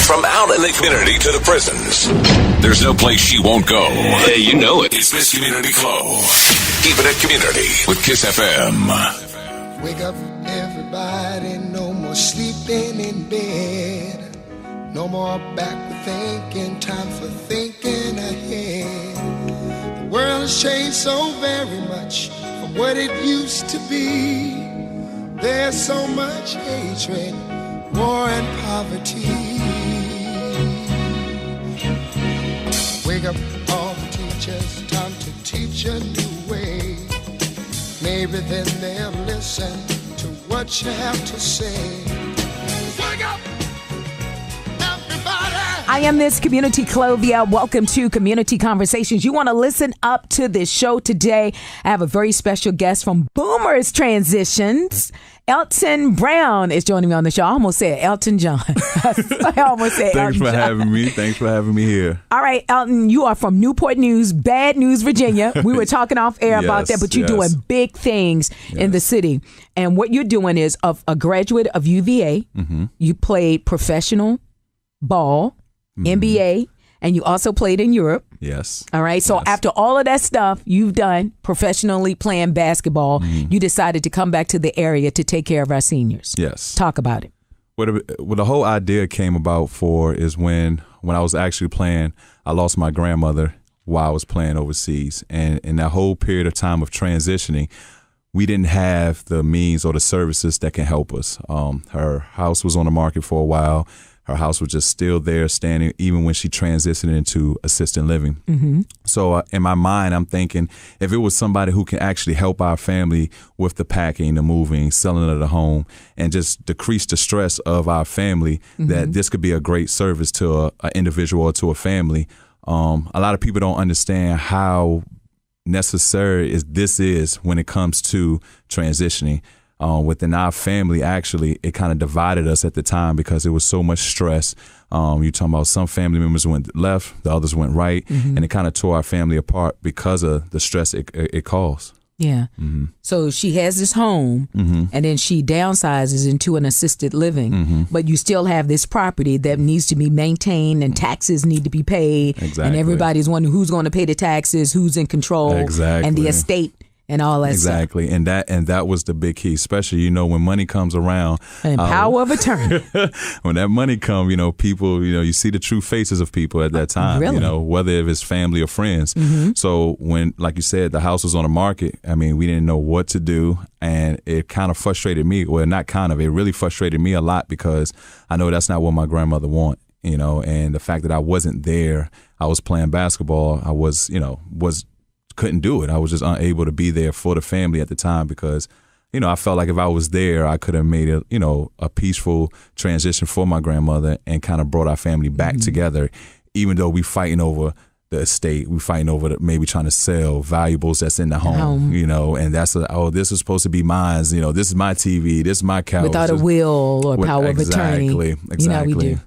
From out in the community to the prisons, there's no place she won't go. Hey, you know it. It's Miss Community Clo. Keep it at Community with Kiss FM. Wake up, everybody. No more sleeping in bed. No more backward thinking. Time for thinking ahead. The world has changed so very much from what it used to be. There's so much hatred, war and poverty. Wake up all the teachers, time to teach a new way. Maybe then they'll listen to what you have to say. Wake up, everybody. I am Miss Community Clovia. Welcome to Community Conversations. You want to listen up to this show today. I have a very special guest from Boomers Transitions. Elton Brown is joining me on the show. I almost said Elton John. I almost said Thanks Elton for John. having me. Thanks for having me here. All right, Elton, you are from Newport News, Bad News, Virginia. We were talking off air about that, but you're doing big things in the city. And what you're doing is a graduate of UVA. Mm-hmm. You played professional ball, NBA, and you also played in Europe. Yes. All right. So after all of that stuff you've done professionally playing basketball, you decided to come back to the area to take care of our seniors. Yes. Talk about it. What the whole idea came about for is when I was actually playing, I lost my grandmother while I was playing overseas. And in that whole period of time of transitioning, we didn't have the means or the services that can help us. Her house was on the market for a while. Her house was just still there standing even when she transitioned into assisted living. Mm-hmm. So in my mind, I'm thinking if it was somebody who can actually help our family with the packing, the moving, selling of the home, and just decrease the stress of our family, that this could be a great service to an individual or to a family. A lot of people don't understand how necessary this is when it comes to transitioning. Within our family, actually, it kind of divided us at the time because it was so much stress. You're talking about some family members went left, the others went right, and it kind of tore our family apart because of the stress it caused. Yeah. Mm-hmm. So she has this home, and then she downsizes into an assisted living, but you still have this property that needs to be maintained and taxes need to be paid. Exactly. And everybody's wondering who's going to pay the taxes, who's in control, and the estate. And all that stuff. Exactly. And that was the big key, especially, when money comes around. And power of attorney. When that money comes, people, you see the true faces of people at that time, really? Whether if it's family or friends. Mm-hmm. So when, like you said, the house was on the market, we didn't know what to do. And it kind of frustrated me. Well, not kind of, it really frustrated me a lot because I know that's not what my grandmother wanted, and the fact that I wasn't there, I was playing basketball, I couldn't do it. I was just unable to be there for the family at the time because, I felt like if I was there, I could have made a peaceful transition for my grandmother and kind of brought our family back together, even though we fighting over the estate, we fighting over maybe trying to sell valuables that's in the home, and that's this is supposed to be mine. This is my TV, this is my couch. Without a will or power of attorney. Exactly. We do.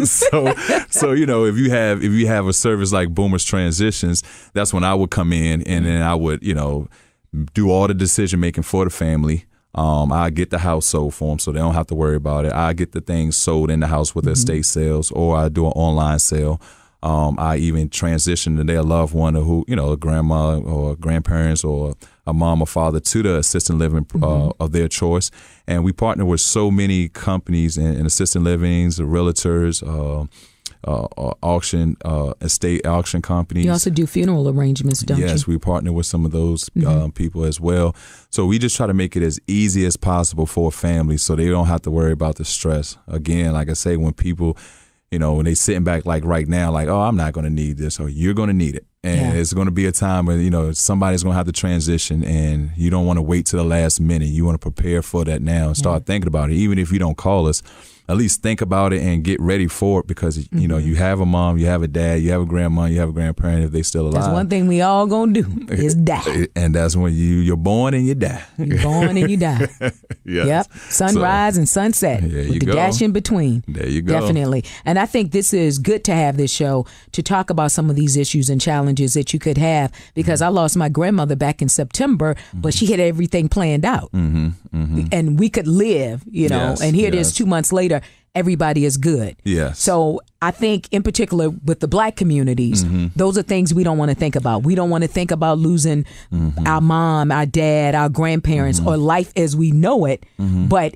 so if you have a service like Boomers Transitions, that's when I would come in and then I would do all the decision making for the family. I get the house sold for them so they don't have to worry about it. I get the things sold in the house with estate sales, or I do an online sale. I even transition to their loved one who, a grandma or grandparents or a mom or father to the assisted living of their choice. And we partner with so many companies in assisted livings, realtors, estate auction companies. You also do funeral arrangements, don't you? Yes, we partner with some of those people as well. So we just try to make it as easy as possible for a family so they don't have to worry about the stress. Again, like I say, when people, when they sitting back like right now, like, oh, I'm not going to need this, or you're going to need it. And it's going to be a time when, somebody's going to have to transition, and you don't want to wait to the last minute. You want to prepare for that now and start thinking about it. Even if you don't call us, at least think about it and get ready for it because, you have a mom, you have a dad, you have a grandma, you have a grandparent if they still alive. That's one thing we all going to do is die. And that's when you're born and you die. You're born and you die. Yes. Yep. Sunrise and sunset with the dash in between. There you go. Definitely. And I think this is good to have this show to talk about some of these issues and challenges that you could have because I lost my grandmother back in September, but she had everything planned out. And we could live, and here it is 2 months later. where everybody is good. Yes. So I think in particular with the Black communities, those are things we don't want to think about. We don't want to think about losing our mom, our dad, our grandparents, or life as we know it. But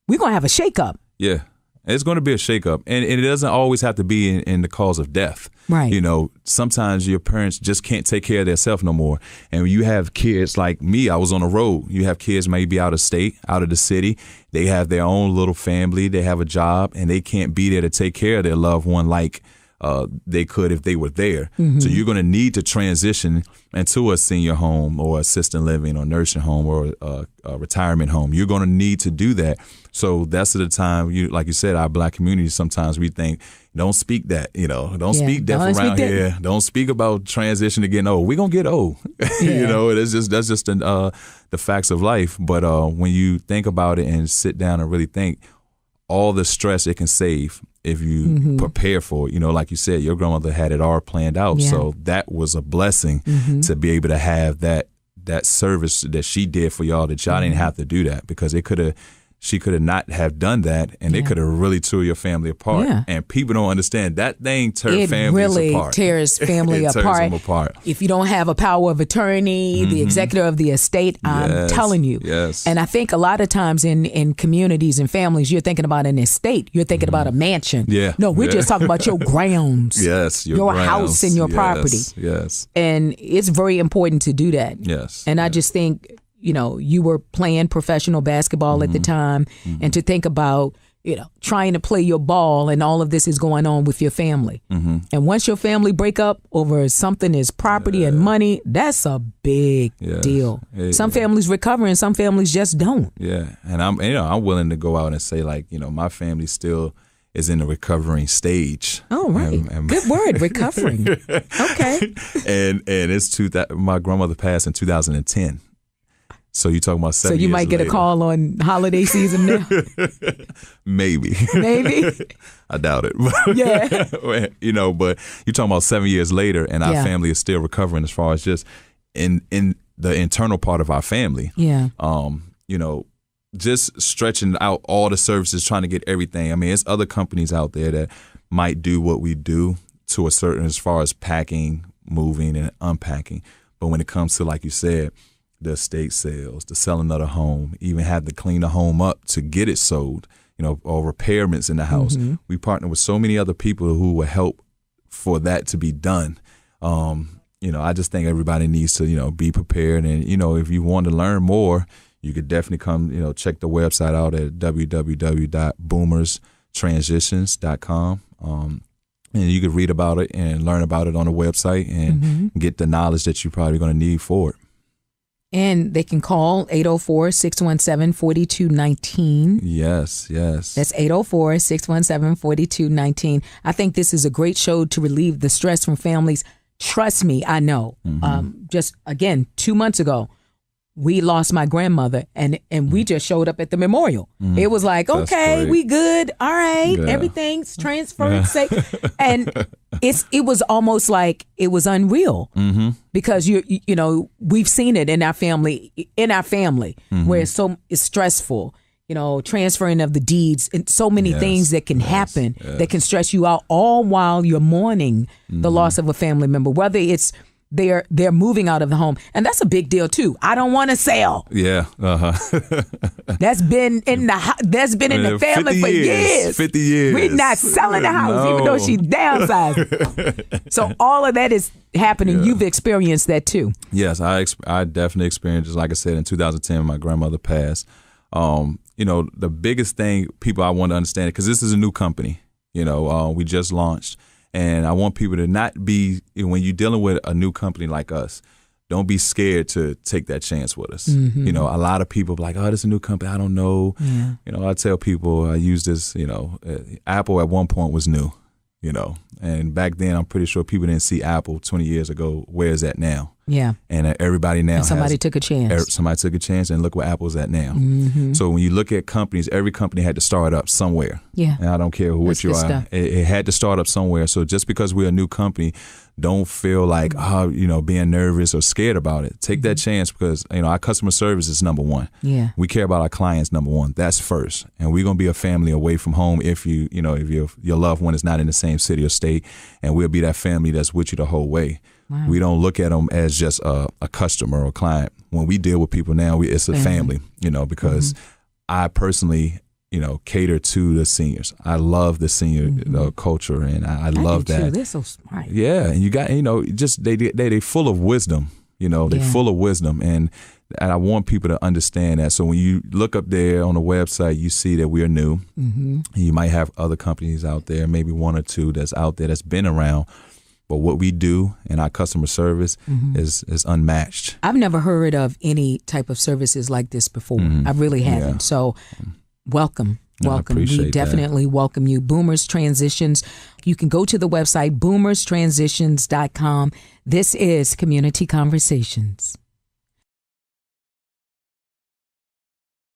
we're going to have a shakeup. Yeah. It's going to be a shakeup. And it doesn't always have to be in the cause of death. Right. You know, sometimes your parents just can't take care of themselves no more. And when you have kids like me, I was on the road. You have kids maybe out of state, out of the city. They have their own little family. They have a job, and they can't be there to take care of their loved one like they could if they were there. So you're going to need to transition into a senior home or assisted living or nursing home or a retirement home. You're going to need to do that. So that's the time, like you said, our Black community, sometimes we think, don't speak that, don't speak death around here. Don't speak about transition to getting old. We're going to get old. That's just the facts of life. But when you think about it and sit down and really think, all the stress it can save if you prepare for it. Like you said, your grandmother had it all planned out. Yeah. So that was a blessing to be able to have that service that she did for y'all, that y'all didn't have to do that, because she could have not have done that, and it could have really tore your family apart. Yeah. And people don't understand that thing tears families apart. It really tears family it apart. Tears them apart. If you don't have a power of attorney, the executor of the estate, I'm telling you. Yes. And I think a lot of times in communities and families, you're thinking about an estate. You're thinking about a mansion. Yeah. No, we're just talking about your grounds. Yes. Your grounds. house and your property. Yes. And it's very important to do that. Yes. And I just think, you were playing professional basketball at the time, and to think about, trying to play your ball, and all of this is going on with your family. And once your family break up over something as property and money, that's a big deal. Some families recover and some families just don't. Yeah. And I'm willing to go out and say, like, my family still is in the recovering stage. Oh, right. Good word, recovering. Okay. And it's my grandmother passed in 2010. So you talking about 7 years So you might get later. A call on holiday season now? Maybe. I doubt it. Yeah. But you're talking about 7 years later, and our family is still recovering as far as just in the internal part of our family. Yeah. Just stretching out all the services, trying to get everything. I mean, it's other companies out there that might do what we do to a certain, as far as packing, moving, and unpacking. But when it comes to, like you said, the estate sales, the selling of the home, even had to clean the home up to get it sold, or repairments in the house. We partner with so many other people who will help for that to be done. I just think everybody needs to, be prepared. And, if you want to learn more, you could definitely come, check the website out at www.boomerstransitions.com. And you could read about it and learn about it on the website and get the knowledge that you're probably going to need for it. And they can call 804-617-4219. Yes. That's 804-617-4219. I think this is a great show to relieve the stress from families. Trust me, I know. Just, again, 2 months ago, we lost my grandmother, and we just showed up at the memorial. It was like, okay, we good. All right. Everything's transferred safe. And it was almost like it was unreal because we've seen it in our family where it's stressful, transferring of the deeds and so many things that can happen that can stress you out, all while you're mourning the loss of a family member, whether it's they're moving out of the home. And that's a big deal too. I don't want to sell. Yeah. That's been in the family for years. 50 years. We're not selling the house, even though she downsized. So all of that is happening. You've experienced that too. Yes, I definitely experienced, like I said, in 2010, my grandmother passed. The biggest thing people I want to understand, because this is a new company, we just launched. And I want people to not be, when you're dealing with a new company like us, don't be scared to take that chance with us. A lot of people be like, oh, this is a new company, I don't know. Yeah. I tell people, I use this, Apple at one point was new, and back then I'm pretty sure people didn't see Apple 20 years ago. Where is that now? Yeah. And everybody now somebody took a chance. Somebody took a chance, and look where Apple's at now. So when you look at companies, every company had to start up somewhere. Yeah. And I don't care which you are. It had to start up somewhere. So just because we're a new company, don't feel like, being nervous or scared about it. Take that chance, because, our customer service is number one. Yeah. We care about our clients, number one. That's first. And we're going to be a family away from home if if your loved one is not in the same city or state, and we'll be that family that's with you the whole way. Wow. We don't look at them as just a customer or client. When we deal with people now, it's a family, because I personally, cater to the seniors. I love the senior culture, and I love that. Too. They're so smart. Yeah, and you got, just they full of wisdom. They're full of wisdom, and I want people to understand that. So when you look up there on the website, you see that we are new. You might have other companies out there, maybe one or two that's out there that's been around. But what we do in our customer service is unmatched. I've never heard of any type of services like this before. I really haven't. Yeah. So welcome. Welcome. We definitely welcome you. Boomers Transitions. You can go to the website, boomerstransitions.com. This is Community Conversations.